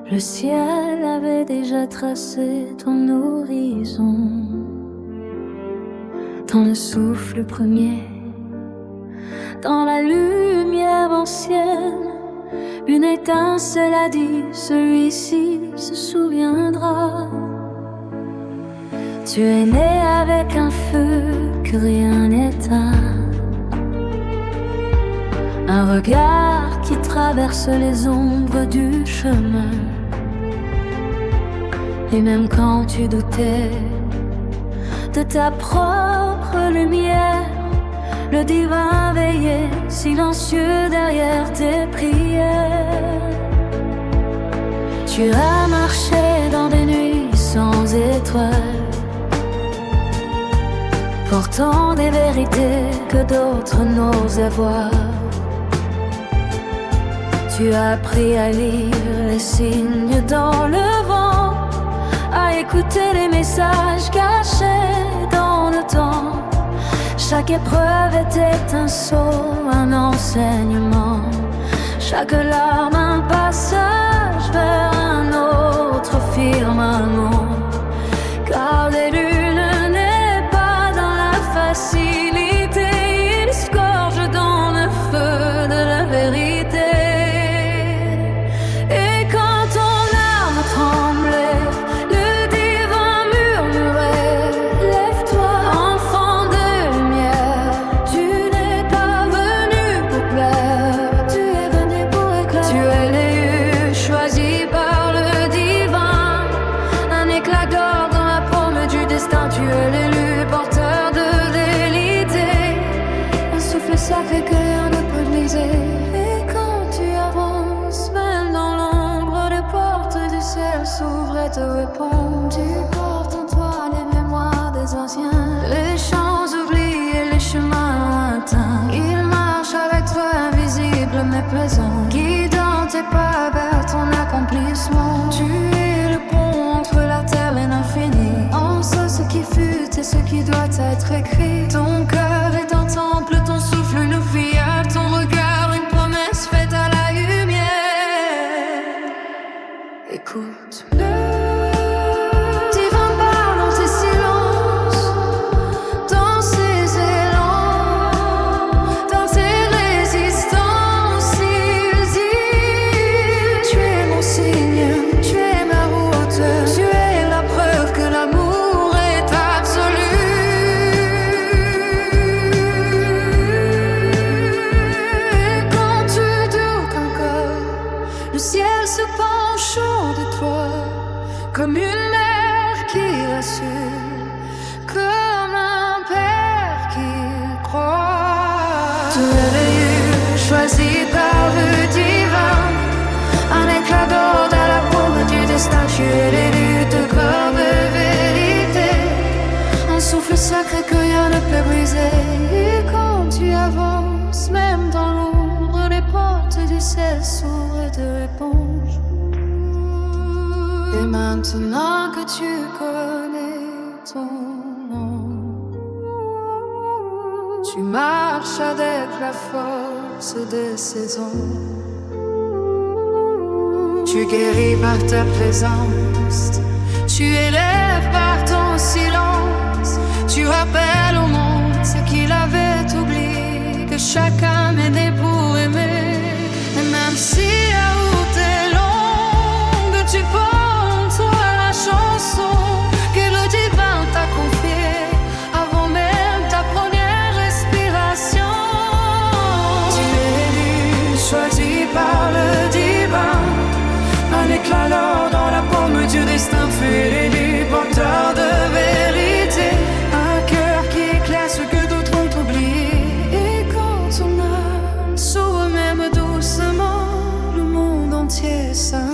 Le ciel avait déjà tracé ton horizon. Dans le souffle premier, dans la lumière ancienne, une étincelle a dit, celui-ci se souviendra. Tu es né avec un feu que rien n'éteint, un regard qui traverse les ombres du chemin. Et même quand tu doutais de ta propre lumière, le divin veillait silencieux derrière tes prières. Tu as marché dans des nuits sans étoiles, portant des vérités que d'autres n'osaient voir. Tu as appris à lire les signes dans le vent, à écouter les messages cachés dans le temps. Chaque épreuve était un saut, un enseignement. Chaque larme un passage vers un autre firmament. Car les lunes n'est pas dans la facilité, il scorge dans le feu de la vérité. Sacré que rien ne peut briser. Et quand tu avances, même dans l'ombre, les portes du ciel s'ouvrent et te répondent. Tu portes en toi les mémoires des anciens, les champs oubliés, les chemins lointains. Il marche avec toi invisible mais présent, guidant tes pas vers ton accomplissement. Tu es le pont entre la terre et l'infini, entre ce qui fut et ce qui doit être écrit. Ton cœur est un temple, ton souffle une fiole, ton regard une promesse faite à la lumière. Écoute-le, divin parle dans tes silences, dans ses élans, dans tes résistances. Il dit, tu es mon signe, tu es ma route, tu es la preuve que l'amour est absolu. Le ciel se penche de toi, comme une mère qui rassure, comme un père qui croit. Te réveiller, choisi par le divin, un éclat d'or dans la paume du destin. Tu es l'élu de grave vérité, un souffle sacré que rien ne peut briser. Et quand tu avances, même dans l'ombre, les portes du ciel s'ouvrent et te répondent. Et maintenant que tu connais ton nom, tu marches avec la force des saisons. Tu guéris par ta présence, tu élèves par ton silence. Tu rappelles au monde ce qu'il avait oublié, que chaque âme est née pour aimer. Et même si la route est longue, tu portes la chanson que le divin t'a confiée avant même ta première respiration. Tu es élu, choisi par le divin, un éclat d'or dans la paume du destin. Tu es l'élu, porteur de vérité, un cœur qui éclaire ce que d'autres ont oublié. Et quand ton âme s'ouvre même doucement, le monde entier s'arrête.